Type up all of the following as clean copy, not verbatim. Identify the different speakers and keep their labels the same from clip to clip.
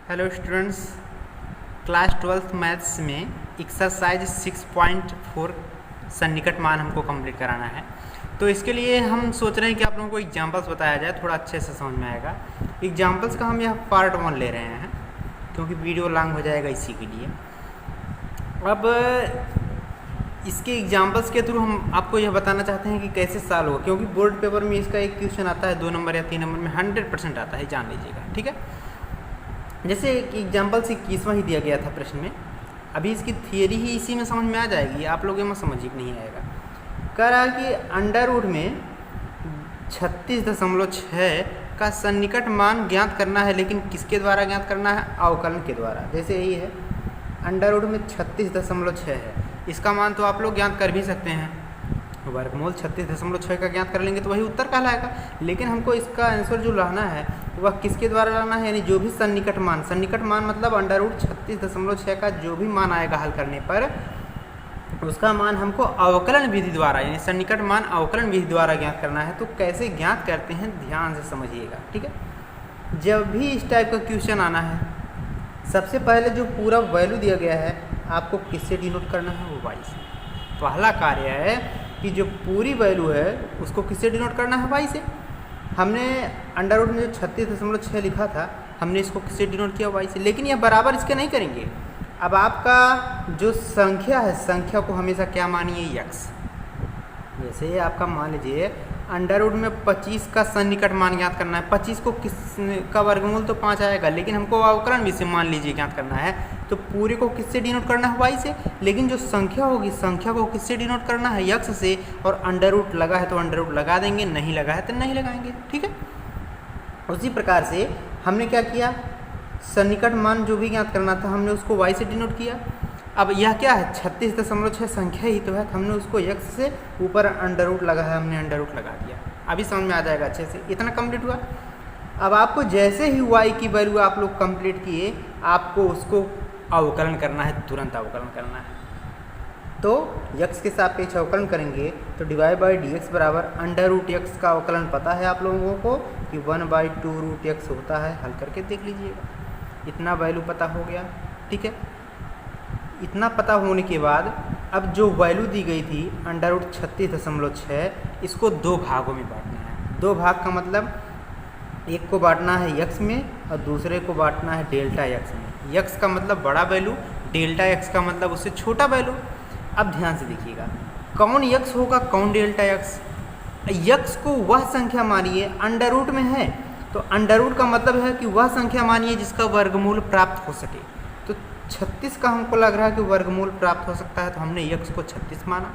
Speaker 1: Hello students, class 12th maths में exercise 6.4 सन्निकट मान हमको कंप्लीट कराना है। तो इसके लिए हम सोच रहे हैं कि आप लोगों को एग्जांपल्स बताया जाए, थोड़ा अच्छे से समझ में आएगा। एग्जांपल्स का हम यह पार्ट 1 ले रहे हैं क्योंकि वीडियो लॉन्ग हो जाएगा इसी के लिए। अब इसके एग्जांपल्स के थ्रू हम आपको यह बताना चाहते हैं कि कैसे सॉल्व हो, क्योंकि बोर्ड पेपर में इसका एक क्वेश्चन आता है 2 नंबर या 3 नंबर में 100% आता है, जान लीजिएगा। ठीक है, जैसे एक एग्जाम्पल से 21वां ही दिया गया था प्रश्न में। अभी इसकी थियरी ही इसी में समझ में आ जाएगी, आप लोगों में समझ ही नहीं आएगा। कह रहा है कि अंडर रूट में 36.6 का सन्निकट मान ज्ञात करना है, लेकिन किसके द्वारा ज्ञात करना है? अवकलन के द्वारा। जैसे यही है, अंडर रूट में 36.6 है, इसका मान तो आप लोग ज्ञात कर भी सकते हैं, वर्गमूल 36.6 का ज्ञात कर लेंगे तो वही उत्तर कहलाएगा। लेकिन हमको इसका आंसर जो लाना है वह किसके द्वारा लाना है? यानी जो भी सन्निकट मान मतलब अंडर रूट 36.6 का जो भी मान आएगा हल करने पर, उसका मान हमको अवकलन विधि द्वारा, यानी सन्निकट मान अवकलन विधि द्वारा ज्ञात करना है। तो कैसे ज्ञात करते हैं, ध्यान से समझिएगा। ठीक है, जब भी इस टाइप का क्वेश्चन आना है, सबसे पहले जो पूरा वैल्यू दिया गया है आपको किससे डिनोट करना है? वो वाई से। पहला कार्य है कि जो पूरी वैल्यू है उसको किससे डिनोट करना है? वाई से। हमने अंडर रूट में जो 36.6 लिखा था, हमने इसको किससे डिनोट किया? वाई से। लेकिन यह बराबर इसके नहीं करेंगे। अब आपका जो संख्या है, संख्या को हमेशा क्या मानिए? यक्स। जैसे आपका मान लीजिए अंडर रूट में 25 का सन्निकट मान ज्ञात करना है। 25 को किस का वर्गमूल तो 5 आएगा, लेकिन हमको अवकलन भी से मान लीजिए ज्ञात करना है, तो पूरे को किससे डिनोट करना है? वाई से। लेकिन जो संख्या होगी, संख्या को किससे डिनोट करना है? यक्स से। और अंडर रूट लगा है तो अंडर रूट लगा देंगे, नहीं लगा है तो नहीं लगाएंगे। ठीक है, उसी प्रकार से हमने क्या किया, सन्निकट मान जो भी ज्ञात करना था हमने उसको वाई से डिनोट किया। अब यह क्या है? 36.6 संख्या ही तो है, हमने उसको यक्स से ऊपर अंडर रूट लगा है, हमने अंडर रूट लगा दिया। अभी समझ में आ जाएगा अच्छे से। इतना कंप्लीट हुआ। अब आपको जैसे ही वाई की वैल्यू आप लोग कंप्लीट किए, आपको उसको अवकलन करना है, तुरंत अवकलन करना है। तो यक्स के सापेक्ष अवकलन करेंगे तो डिवाइड बाई डी एक्स बराबर अंडर रूट यक्स का अवकलन पता है आप लोगों को कि 1/2 रूट यक्स होता है। हल करके देख लीजिएगा, इतना वैल्यू पता हो गया। ठीक है, इतना पता होने के बाद अब जो वैल्यू दी गई थी अंडर रूट 36.6, इसको 2 भागों में बांटना है। 2 भाग का मतलब एक को बांटना है यक्स में और दूसरे को बांटना है डेल्टा यक्स में। यक्स का मतलब बड़ा वैल्यू, डेल्टा यक्स का मतलब उससे छोटा वैल्यू। अब ध्यान से देखिएगा, कौन यक्स होगा, कौन डेल्टा यक्स? यक्स को वह संख्या मानिए अंडर रूट में है, तो अंडर रूट का मतलब है कि वह संख्या मानिए जिसका वर्गमूल प्राप्त हो सके। तो 36 का हमको लग रहा है कि वर्गमूल प्राप्त हो सकता है, तो हमने यक्स को 36 माना।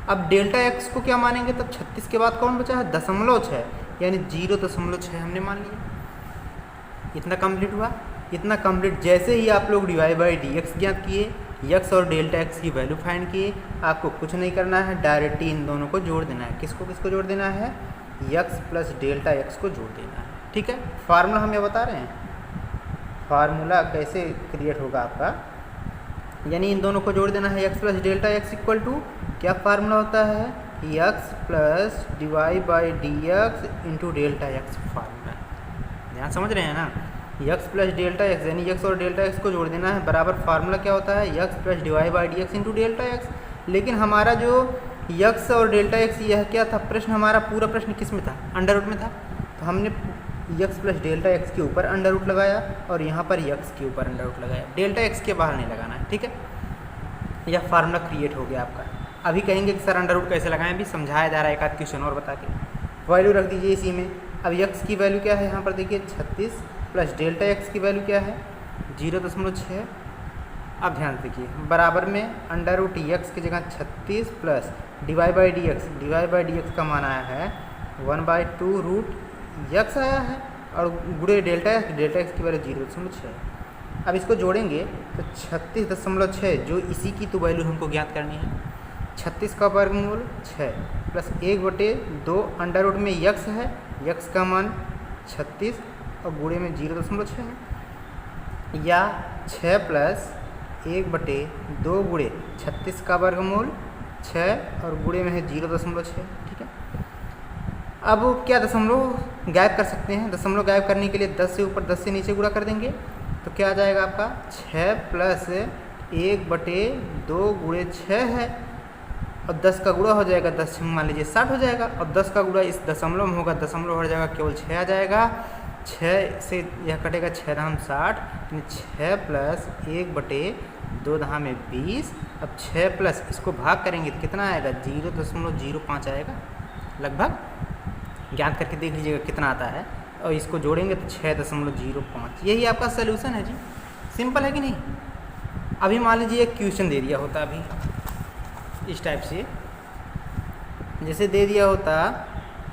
Speaker 1: अब डेल्टा यक्स को क्या मानेंगे? तब 36 के बाद कौन बचा है? 0.6, यानी 0.6 हमने मान लिया। इतना कंप्लीट हुआ। इतना कंप्लीट जैसे ही आप लोग डिवाइड बाई डी एक्स ज्ञात किए, यक्स और डेल्टा एक्स की वैल्यू फाइंड किए, आपको कुछ नहीं करना है, डायरेक्ट इन दोनों को जोड़ देना है। किसको किसको जोड़ देना है? यक्स प्लस डेल्टा एक्स को जोड़ देना है। ठीक है, फार्मूला हम ये बता रहे हैं, फार्मूला कैसे क्रिएट होगा आपका, यानी इन दोनों को जोड़ देना है। X plus delta x equal to क्या फार्मूला होता है? X plus divide by d x into delta x formula. ध्यान समझ रहे हैं ना? यक्स प्लस डेल्टा एक्स, यानी यक्स और डेल्टा एक्स को जोड़ देना है, बराबर फार्मूला क्या होता है? X plus divide by d x into delta x. लेकिन हमारा जो यक्स और डेल्टा एक्स यह क्या था? प्रश्न हमारा पूरा प्रश्न किस में था? अंडर रूट में था। तो हमने यक्स प्लस डेल्टा एक्स के ऊपर अंडर रूट लगाया और यहाँ पर यक्स के ऊपर अंडर रूट लगाया, डेल्टा एक्स के बाहर नहीं लगाना है। ठीक है, यह फार्मूला क्रिएट हो गया आपका। अभी कहेंगे कि सर अंडर रूट कैसे लगाएं, अभी समझाया जा रहा है एक आध क्वेश्चन और बता के। वैल्यू रख दीजिए इसी में। अब यक्स की वैल्यू क्या है यहाँ पर देखिए 36, प्लस डेल्टा एक्स की वैल्यू क्या है? 0.6। अब ध्यान देखिए, बराबर में अंडर रूट यक्स की जगह 36 plus divide by d x. Divide by d x का मान आया है 1/2 रूट यक्स आया है, और गुणे डेल्टा एक्स की वैल्यू 0.6। अब इसको जोड़ेंगे तो 36.6, जो इसी की तो वैल्यू हमको ज्ञात करनी है। 36 का वर्गमूल 6 प्लस 1/2 अंडर रूट में यक्स है, यक्स का मान 36 और गुणे में 0.6 है, या 6 प्लस 1/2 गुणे 36 का वर्गमूल 6 और गुणे में है 0.6। ठीक है, अब क्या दशमलव गायब कर सकते हैं? दशमलव गायब करने के लिए 10 से ऊपर 10 से नीचे गुणा कर देंगे, तो क्या आ जाएगा आपका 6 प्लस 1/2 गुणे 6 है, और 10 का गुणा हो जाएगा, 10 मान लीजिए 60 हो जाएगा, और 10 का गुणा इस दशमलव में होगा, दशमलव हो जाएगा केवल 6 आ जाएगा, 6 से यह कटेगा, 6 धाम 60, 6 प्लस 1/2 धाम में 20, अब 6 प्लस इसको भाग करेंगे तो कितना आएगा, 0.05 आएगा लगभग, ज्ञात करके देख लीजिएगा कितना आता है, और इसको जोड़ेंगे तो 6.05, यही आपका सोल्यूशन है जी। सिंपल है कि नहीं। अभी मान लीजिए एक क्वेश्चन दे दिया होता अभी इस टाइप से, जैसे दे दिया होता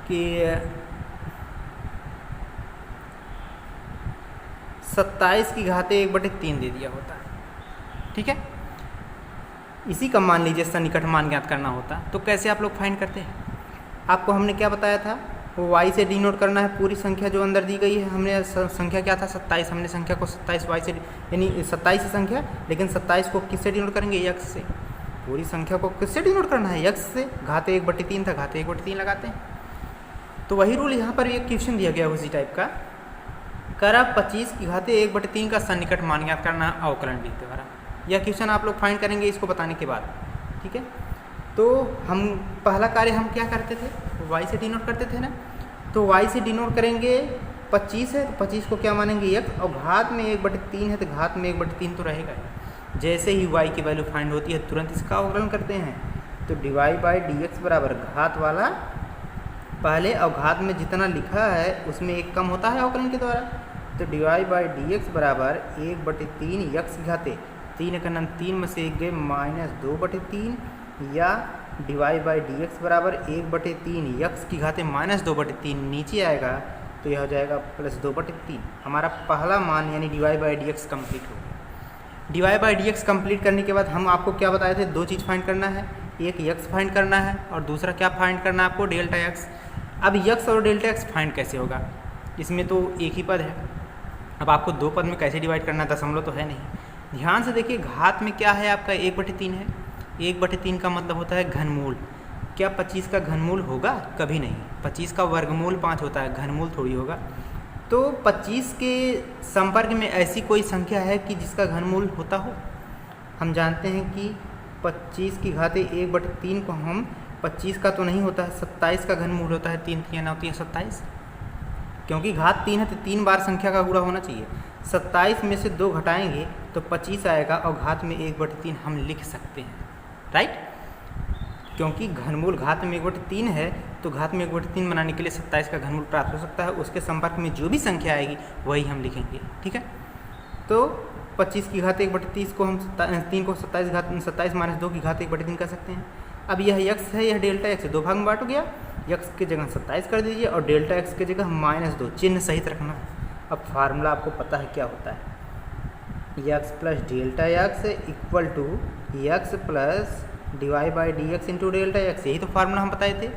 Speaker 1: कि 27 की घाते 1/3 दे दिया होता, ठीक है। इसी का मान लीजिए सन्निकट मान ज्ञात करना होता, तो कैसे आप लोग फाइंड करते हैं। आपको हमने क्या बताया था, वो y से डिनोट करना है पूरी संख्या जो अंदर दी गई है। हमने संख्या क्या था 27, हमने संख्या को 27 y से, यानी 27 है संख्या, लेकिन 27 को किससे डिनोट करेंगे, x से। पूरी संख्या को किससे डिनोट करना है, x से। घाते 1/3 था, घाते 1/3 लगाते हैं। तो वही रूल यहाँ पर एक क्वेश्चन दिया गया उसी टाइप का, करा 25 की घाते 1/3 का सन्निकट मान ज्ञात करना अवकलन विधि द्वारा। यह क्वेश्चन आप लोग फाइंड करेंगे इसको बताने के बाद, ठीक है। तो हम पहला कार्य हम क्या करते थे, y से डिनोट करते थे ना, तो y से डिनोट करेंगे 25 है, तो 25 को क्या मानेंगे x, और घात में 1/3 है, तो घात में 1/3 तो रहेगा। जैसे ही y की वैल्यू फाइंड होती है तुरंत इसका अवकलन करते हैं, तो dy/dx बराबर घात वाला पहले, और घात में जितना लिखा है उसमें एक कम होता है अवकलन के द्वारा, तो dy/dx बराबर 1/3 x की घाते 3 का नम 3 में से 1 गए -2/3, या dy/dx बराबर 1/3 x की घाते -2/3 नीचे आएगा, तो यह हो जाएगा +2/3। हमारा पहला मान यानी dy/dx कंप्लीट हो गया। dy/dx कंप्लीट करने के बाद हम आपको क्या बताए थे, दो चीज़ फाइंड करना है, एक x फाइंड करना है और दूसरा क्या फाइंड करना है आपको, डेल्टा x। अब x और डेल्टा x फाइंड कैसे होगा, इसमें तो एक ही पद है, अब आपको दो पद में कैसे डिवाइड करना है, दशमलव तो है नहीं। ध्यान से देखिए, घात में क्या है आपका 1/3 है, 1/3 का मतलब होता है घनमूल। क्या 25 का घनमूल होगा, कभी नहीं। 25 का वर्गमूल 5 होता है, घनमूल थोड़ी होगा। तो 25 के संपर्क में ऐसी कोई संख्या है कि जिसका घनमूल होता हो। हम जानते हैं कि 25 की घाते 1/3 को हम 25 का तो नहीं होता है, 27 का घनमूल होता है, 3 3 9 27, क्योंकि घात 3 है तो 3 बार संख्या का गुणा होना चाहिए। 27 में से 2 घटाएंगे तो 25 आएगा, और घात में 1/3 हम लिख सकते हैं, राइट। क्योंकि घनमूल घात में 1/3 है, तो घात में 1/3 बनाने के लिए 27 का घनमूल प्राप्त हो सकता है। उसके संपर्क में जो भी संख्या आएगी वही हम लिखेंगे, ठीक है। तो 25 की घात 1/30 को हम 3 को 27 माइनस 2 की घात 1/3 कर सकते हैं। अब यह x है, यह डेल्टा x है, दो भाग में बांट गया, x की जगह 27 कर दीजिए और डेल्टा x की जगह -2, चिन्ह सहित रखना। अब फार्मूला आपको पता है क्या होता है, x plus delta x equal to x plus dy/dx into delta x, यही तो फार्मूला हम बताए थे।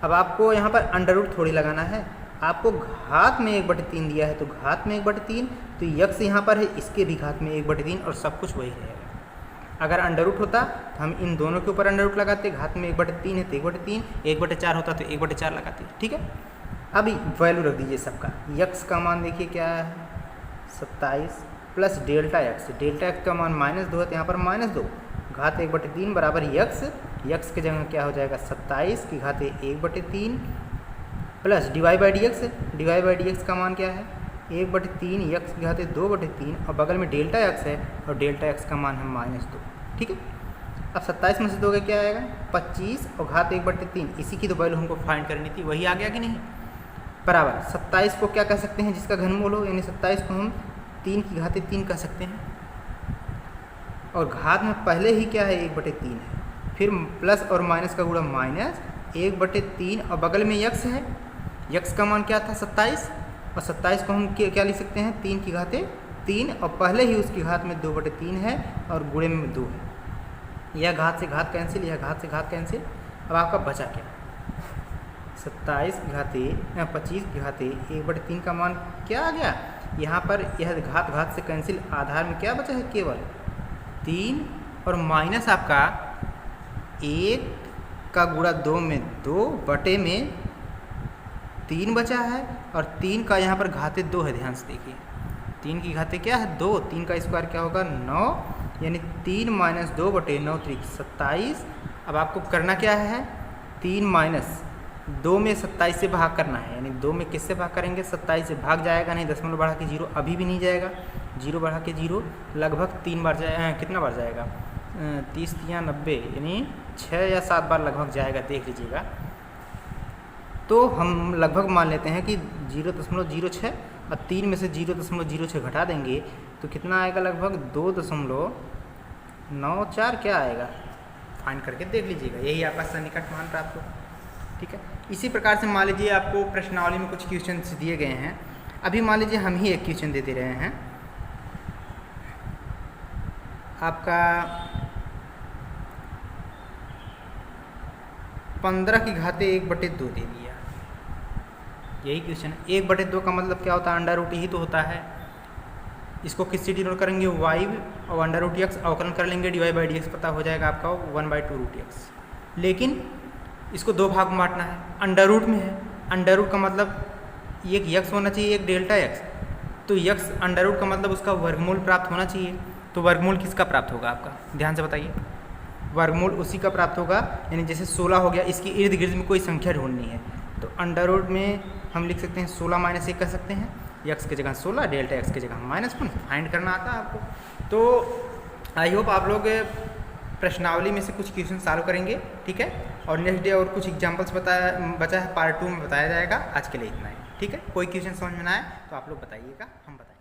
Speaker 1: अब आपको यहाँ पर अंडर रूट थोड़ी लगाना है, आपको घात में 1/3 दिया है तो घात में 1/3, तो x यहाँ पर है, इसके भी घात में 1/3 और सब कुछ वही रहेगा। अगर अंडर रूट होता तो हम इन दोनों के ऊपर अंडर रूट लगाते, घात में 1/3 है तो 1/3, 1/4 होता तो 1/4 लगाते, ठीक है। अभी वैल्यू रख दीजिए सबका, x का मान देखिए क्या है 27 plus delta x, delta x का मान -2 है तो यहाँ पर -2, घात 1/3 बराबर x के जगह क्या हो जाएगा 27 की घाते 1/3 प्लस dy/dx का मान क्या है 1/3 x की घाते 2/3, और बगल में डेल्टा x है और डेल्टा x का मान है -2, ठीक है। अब 27 में से 2 का क्या आएगा 25 और घात 1/3, इसी की तो वैल्यू हमको फाइंड करनी थी, वही आ गया कि नहीं। बराबर 27 को क्या कह सकते हैं जिसका घनमूल हो, यानी 27 को हम 3 की घाते 3 कह सकते हैं, और घात में पहले ही क्या है 1/3 है, फिर प्लस और माइनस का गुणा -1/3, और बगल में x है, x का मान क्या था 27, और 27 को हम क्या लिख सकते हैं 3 की घाते 3, और पहले ही उसकी घात में 2/3 है और गुणे में 2 है। यह घात से घात कैंसिल, यह घात से घात कैंसिल। अब आपका बचा क्या 27 की घाते 25 की घाते 1/3 का मान क्या आ गया, यहाँ पर यह घात से कैंसिल, आधार में क्या बचा है केवल 3, और माइनस आपका 1 का गुणा 2 में 2 बटे में 3 बचा है, और 3 का यहाँ पर घाते 2 है, ध्यान से देखिए, 3 की घाते क्या है 2, 3 का स्क्वायर क्या होगा 9, यानी 3 माइनस 2 बटे 9 3 27। अब आपको करना क्या है 3 माइनस 2 में 27 से भाग करना है, यानी 2 में किससे भाग करेंगे 27 से भाग जाएगा नहीं, दशमलव बढ़ा के 0 अभी भी नहीं जाएगा, 0 बढ़ा के 0 लगभग 3 बार जाएगा, कितना बार जाएगा 30 या 90, यानी 6 या 7 बार लगभग जाएगा, देख लीजिएगा। तो हम लगभग मान लेते हैं कि 0.06 और 3 में से 0.06 घटा देंगे तो कितना आएगा लगभग 2.94 क्या आएगा, फाइंड करके देख लीजिएगा, यही आपका सन्निकट मान प्राप्त होगा। ठीक है, इसी प्रकार से मान लीजिए आपको प्रश्नावली में कुछ क्वेश्चन दिए गए हैं। अभी मान लीजिए हम ही एक क्वेश्चन दे दे रहे हैं, आपका 15 की घाते 1/2 दे दिया, यही क्वेश्चन है। 1/2 का मतलब क्या होता है अंडर रूट ही तो होता है। इसको किससे डिनोट करेंगे y और अंडर रूट x अवकलन कर लेंगे, dy/dx पता हो जाएगा आपका 1/2 रूट x। लेकिन इसको 2 भाग में बांटना है, अंडर रूट में है, अंडर रूट का मतलब एक x होना चाहिए एक डेल्टा x, तो x अंडर रूट का मतलब उसका वर्गमूल प्राप्त होना चाहिए। तो वर्गमूल किसका प्राप्त होगा आपका, ध्यान से बताइए, वर्गमूल उसी का प्राप्त होगा, यानी जैसे 16 हो गया, इसकी इर्द गिर्द में कोई संख्या ढूंढनी है तो अंडर रूट में हम लिख सकते हैं 16 माइनस 1 कर सकते हैं, x की जगह 16 डेल्टा x की जगह -1 फाइंड करना आता है आपको। तो आई होप आप लोग प्रश्नावली में से कुछ क्वेश्चन सॉल्व करेंगे, ठीक है, और नेक्स्ट डे और कुछ एग्जांपल्स बचा है पार्ट 2 में बताया जाएगा। आज के लिए इतना ही, ठीक है। कोई क्वेश्चन समझ में ना आए तो आप लोग बताइएगा, हम बताएंगे।